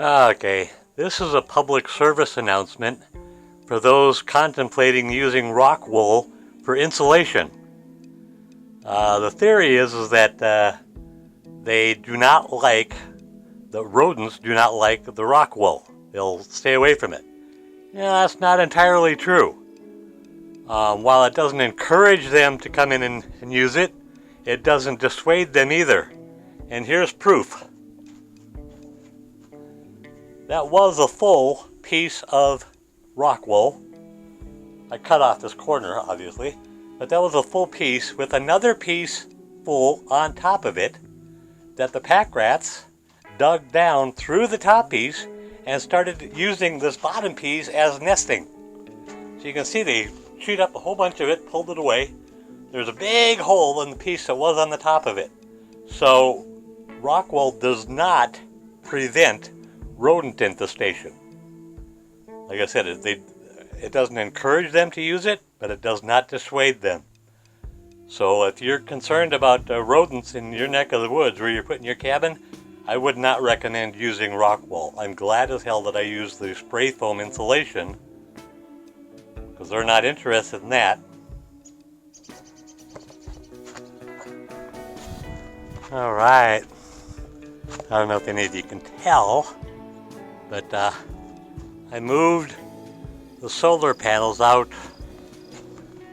Okay, this is a public service announcement for those contemplating using RockWool for insulation. The theory is that they do not like, the rodents do not like the RockWool. They'll stay away from it. Yeah, that's not entirely true. While it doesn't encourage them to come in and use it, it doesn't dissuade them either. And here's proof. That was a full piece of RockWool. I cut off this corner, obviously, but that was a full piece with another piece full on top of it that the pack rats dug down through the top piece and started using this bottom piece as nesting. So you can see they chewed up a whole bunch of it, pulled it away. There's a big hole in the piece that was on the top of it. So RockWool does not prevent rodent infestation. Like I said, it doesn't encourage them to use it, but it does not dissuade them. So if you're concerned about rodents in your neck of the woods where you're putting your cabin, I would not recommend using RockWool. I'm glad as hell that I use the spray foam insulation, because they're not interested in that. All right. I don't know if any of you can tell, but I moved the solar panels out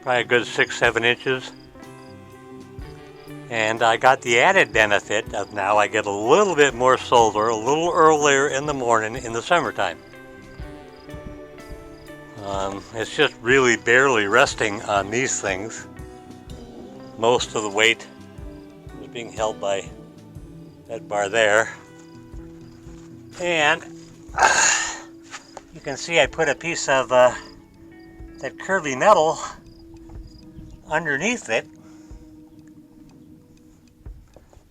probably a good 6-7 inches, and I got the added benefit of now I get a little bit more solar a little earlier in the morning in the summertime. It's just really barely resting on these things. Most of the weight is being held by that bar there, and you can see I put a piece of that curvy metal underneath it,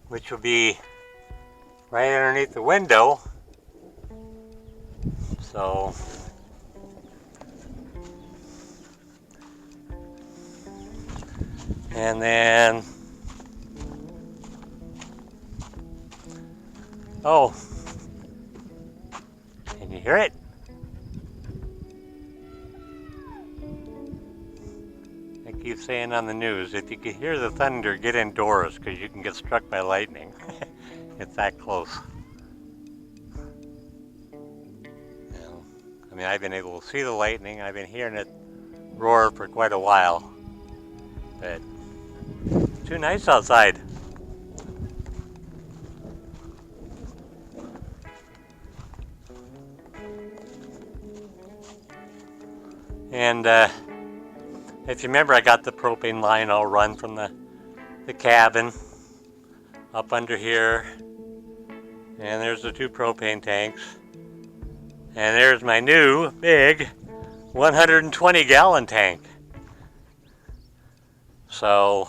which will be right underneath the window. So and then can you hear it? I keep saying on the news, if you can hear the thunder, get indoors, because you can get struck by lightning. It's that close. I mean, I've been able to see the lightning. I've been hearing it roar for quite a while. But it's too nice outside. And if you remember, I got the propane line all run from the cabin up under here. And there's the 2 propane tanks. And there's my new big 120-gallon tank. So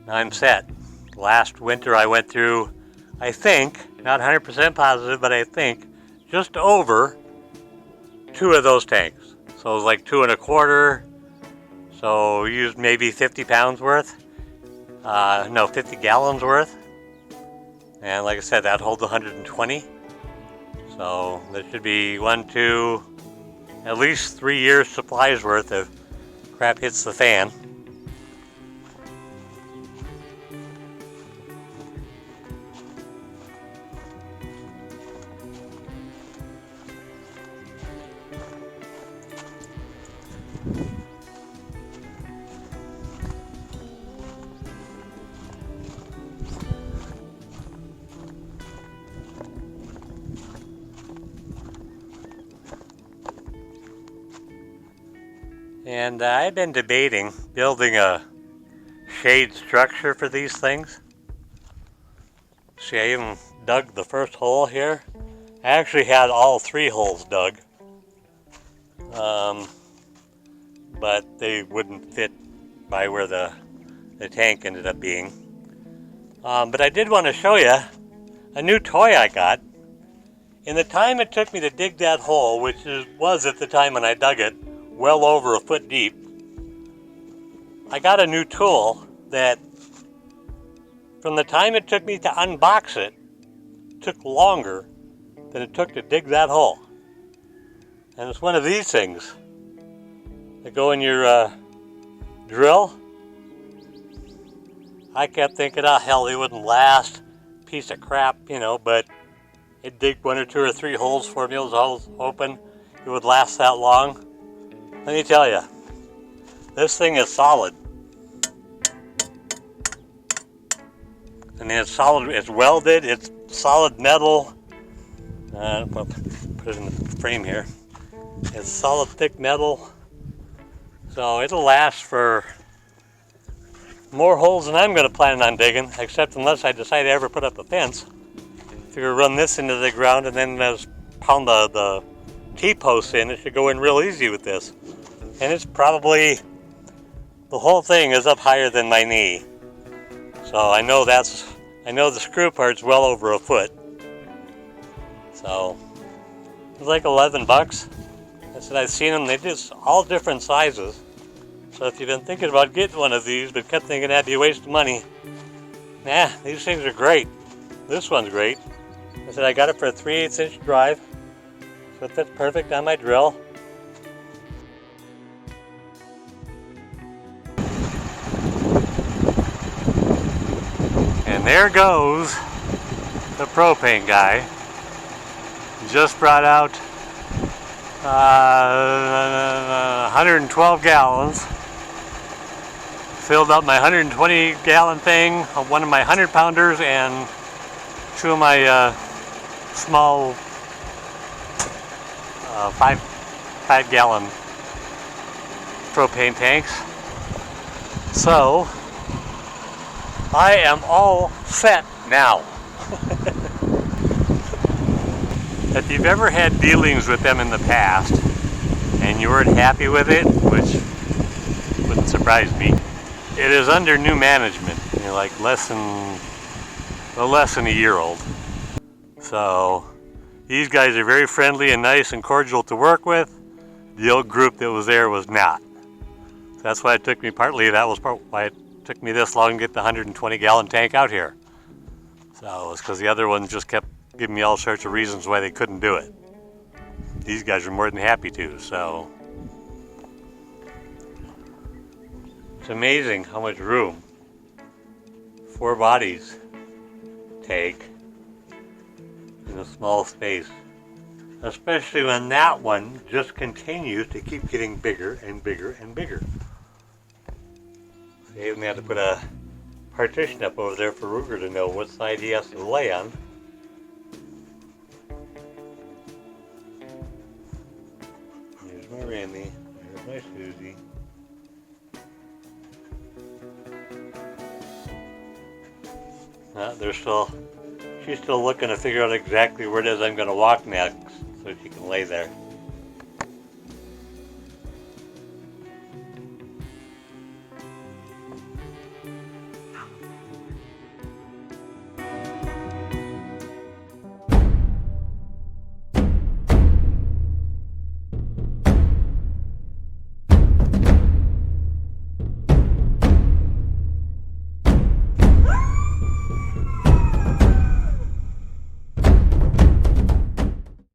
now I'm set. Last winter I went through, I think, not 100% positive, but I think just over 2 of those tanks. So it was like 2 1/4. So we used maybe 50 pounds worth. 50 gallons worth. And like I said, that holds 120. So there should be at least 3 years supplies worth of crap hits the fan. And I've been debating building a shade structure for these things. See, I even dug the first hole here. I actually had all 3 holes dug, but they wouldn't fit by where the tank ended up being. But I did want to show you a new toy I got. In the time it took me to dig that hole, which was at the time when I dug it, well over a foot deep, I got a new tool that, from the time it took me to unbox it, took longer than it took to dig that hole. And it's one of these things that go in your drill. I kept thinking, oh hell, they wouldn't last. Piece of crap, you know, but it dig 1 or 2 or 3 holes for me. It was all open. It would last that long. Let me tell you, this thing is solid. And it's solid, it's welded, it's solid metal. I'll put it in the frame here. It's solid thick metal. So it'll last for more holes than I'm going to plan on digging, except unless I decide to ever put up a fence. Figure run this into the ground and then just pound the T-posts in. It should go in real easy with this. And it's probably, the whole thing is up higher than my knee. So I know the screw part's well over a foot. So it was like 11 bucks. I said I've seen them, they just all different sizes. So if you've been thinking about getting one of these but kept thinking that'd be a waste of money, nah, these things are great. This one's great. I said I got it for a 3/8 inch drive, so it fits perfect on my drill. And there goes the propane guy. Just brought out 112 gallons. Filled up my 120 gallon thing, one of my 100 pounders, and 2 of my small 5 gallon propane tanks. So I am all set now. If you've ever had dealings with them in the past and you weren't happy with it, which wouldn't surprise me, it is under new management. You're like less than a year old. So these guys are very friendly and nice and cordial to work with. The old group that was there was not. So that's why it took me, partly that was why it took me this long to get the 120 gallon tank out here. So it's because the other ones just kept giving me all sorts of reasons why they couldn't do it. These guys are more than happy to, so. It's amazing how much room 4 bodies take in a small space. Especially when that one just continues to keep getting bigger and bigger and bigger. So you even have to put a partition up over there for Ruger to know what side he has to lay on. There's my Remy, there's my Susie. She's still looking to figure out exactly where it is I'm going to walk next so she can lay there.